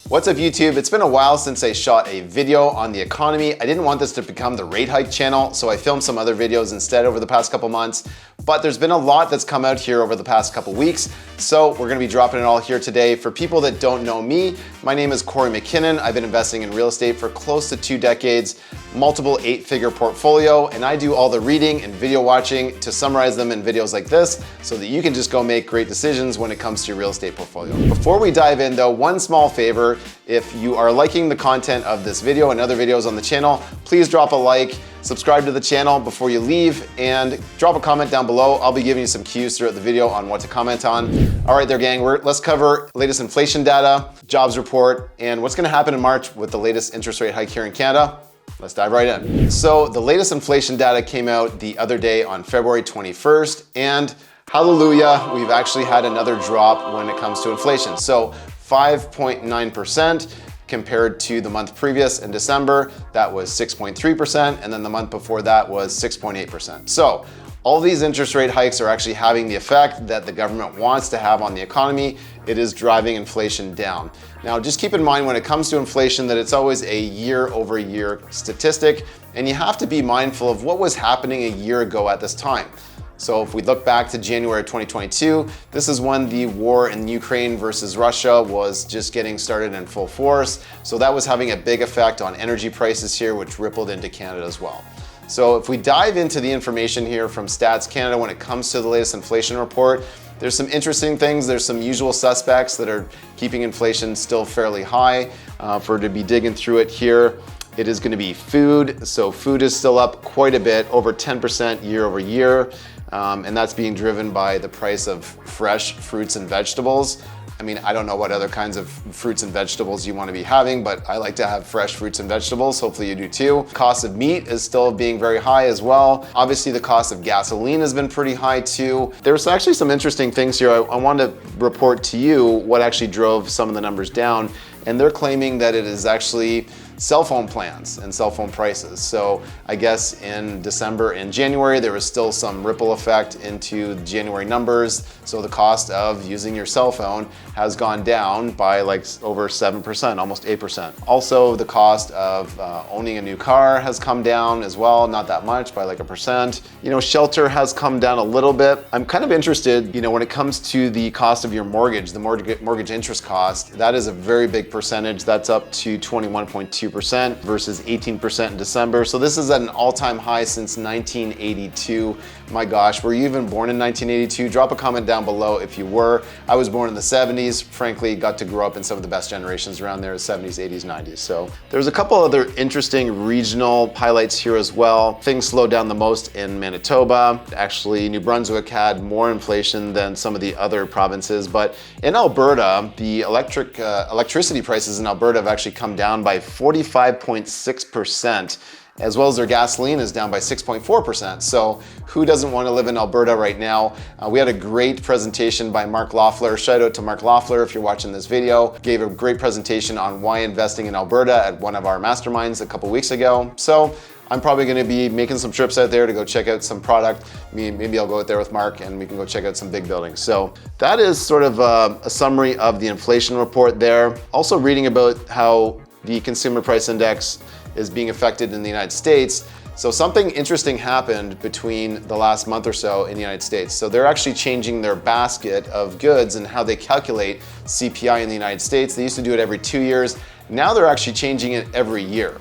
What's up YouTube? It's been a while since I shot a video on the economy. I didn't want this to become the rate hike channel, so I filmed some other videos instead over the past couple months. But there's been a lot that's come out here over the past couple weeks, so we're gonna be dropping it all here today. For people that don't know me, my name is Corey McKinnon. I've been investing in real estate for close to 2 decades, multiple 8-figure portfolio, and I do all the reading and video watching to summarize them in videos like this so that you can just go make great decisions when it comes to your real estate portfolio. Before we dive in though, one small favor. If you are liking the content of this video and other videos on the channel, please drop a like, subscribe to the channel before you leave, and drop a comment down below. I'll be giving you some cues throughout the video on what to comment on. All right there, gang, let's cover latest inflation data, jobs report, and what's gonna happen in March with the latest interest rate hike here in Canada. Let's dive right in. So the latest inflation data came out the other day on February 21st, and hallelujah, we've actually had another drop when it comes to inflation. So 5.9% compared to the month previous in December, that was 6.3%, and then the month before that was 6.8%. So all these interest rate hikes are actually having the effect that the government wants to have on the economy. It is driving inflation down. Now, just keep in mind when it comes to inflation that it's always a year-over-year statistic, and you have to be mindful of what was happening a year ago at this time. So if we look back to January 2022, this is when the war in Ukraine versus Russia was just getting started in full force. So that was having a big effect on energy prices here, which rippled into Canada as well. So if we dive into the information here from Stats Canada when it comes to the latest inflation report, there's some interesting things. There's some usual suspects that are keeping inflation still fairly high. To be digging through it here, it is going to be food. So food is still up quite a bit, over 10% year over year. And that's being driven by the price of fresh fruits and vegetables. I mean, I don't know what other kinds of fruits and vegetables you want to be having, but I like to have fresh fruits and vegetables. Hopefully you do too. Cost of meat is still being very high as well. Obviously the cost of gasoline has been pretty high too. There's actually some interesting things here. I want to report to you what actually drove some of the numbers down. And they're claiming that it is actually cell phone plans and cell phone prices. So I guess in December and January, there was still some ripple effect into January numbers. So the cost of using your cell phone has gone down by like over 7%, almost 8%. Also, the cost of owning a new car has come down as well, not that much, by like 1%. You know, shelter has come down a little bit. I'm kind of interested, you know, when it comes to the cost of your mortgage, the mortgage interest cost, that is a very big percentage. That's up to 21.2% versus 18% in December. So this is at an all-time high since 1982. My gosh, were you even born in 1982? Drop a comment down below if you were. I was born in the 70s. Frankly, got to grow up in some of the best generations around there, the 70s, 80s, 90s. So there's a couple other interesting regional highlights here as well. Things slowed down the most in Manitoba. Actually, New Brunswick had more inflation than some of the other provinces, but in Alberta, the electricity prices in Alberta have actually come down by 45.6%. as well as their gasoline is down by 6.4%. So who doesn't want to live in Alberta right now? We had a great presentation by Mark Loeffler. Shout out to Mark Loeffler if you're watching this video. Gave a great presentation on why investing in Alberta at one of our masterminds a couple weeks ago. So I'm probably going to be making some trips out there to go check out some product. Maybe I'll go out there with Mark and we can go check out some big buildings. So that is sort of a summary of the inflation report there. Also reading about how the consumer price index is being affected in the United States. So something interesting happened between the last month or so in the United States. So they're actually changing their basket of goods and how they calculate CPI in the United States. They used to do it every 2 years. Now they're actually changing it every year.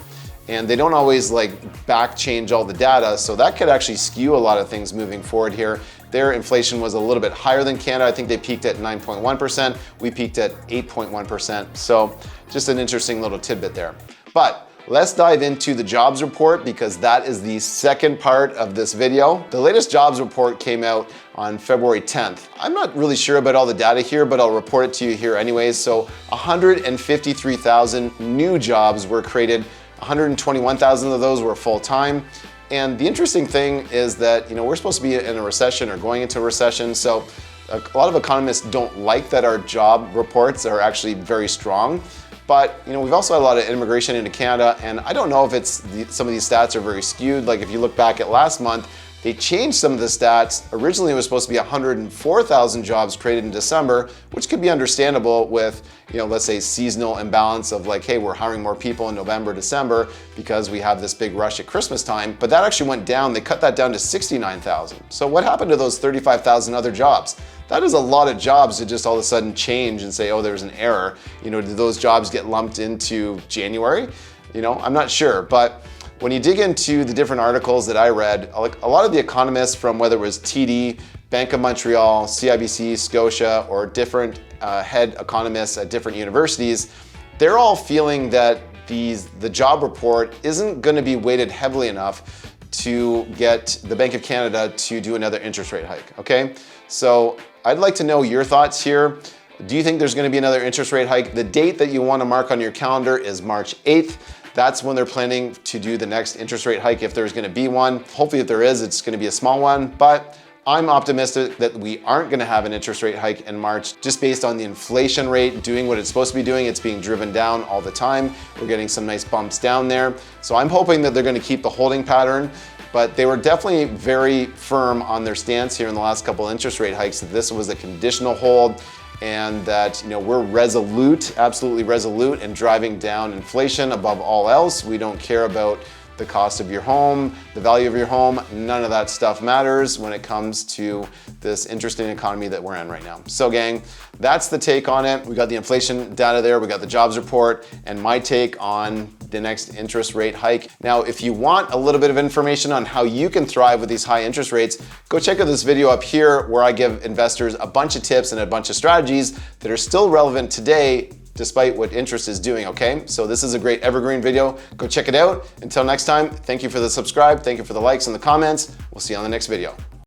And they don't always like back change all the data. So that could actually skew a lot of things moving forward here. Their inflation was a little bit higher than Canada. I think they peaked at 9.1%. We peaked at 8.1%. So just an interesting little tidbit there. But let's dive into the jobs report because that is the second part of this video. The latest jobs report came out on February 10th. I'm not really sure about all the data here, but I'll report it to you here anyways. So 153,000 new jobs were created. 121,000 of those were full-time. And the interesting thing is that, you know, we're supposed to be in a recession or going into a recession. So a lot of economists don't like that our job reports are actually very strong. But you know, we've also had a lot of immigration into Canada, and I don't know if it's some of these stats are very skewed. Like if you look back at last month, They changed some of the stats. Originally, it was supposed to be 104,000 jobs created in December, which could be understandable with, let's say seasonal imbalance of like, hey, we're hiring more people in November, December because we have this big rush at Christmas time. But that actually went down. They cut that down to 69,000. So what happened to those 35,000 other jobs? That is a lot of jobs to just all of a sudden change and say, oh, there's an error. Did those jobs get lumped into January? I'm not sure. But when you dig into the different articles that I read, a lot of the economists from whether it was TD, Bank of Montreal, CIBC, Scotia, or different head economists at different universities, they're all feeling that the job report isn't going to be weighted heavily enough to get the Bank of Canada to do another interest rate hike, okay? So I'd like to know your thoughts here. Do you think there's going to be another interest rate hike? The date that you want to mark on your calendar is March 8th. That's when they're planning to do the next interest rate hike, if there's going to be one. Hopefully, if there is, it's going to be a small one, but I'm optimistic that we aren't going to have an interest rate hike in March just based on the inflation rate doing what it's supposed to be doing. It's being driven down all the time. We're getting some nice bumps down there. So I'm hoping that they're going to keep the holding pattern, but they were definitely very firm on their stance here in the last couple interest rate hikes that this was a conditional hold, and that we're resolute, absolutely resolute in driving down inflation above all else. We don't care about the cost of your home, the value of your home. None of that stuff matters when it comes to this interesting economy that we're in right now. So gang, that's the take on it. We got the inflation data there, we got the jobs report, and my take on the next interest rate hike. Now, if you want a little bit of information on how you can thrive with these high interest rates, go check out this video up here where I give investors a bunch of tips and a bunch of strategies that are still relevant today despite what interest is doing, okay? So this is a great evergreen video. Go check it out. Until next time, thank you for the subscribe, thank you for the likes and the comments. We'll see you on the next video.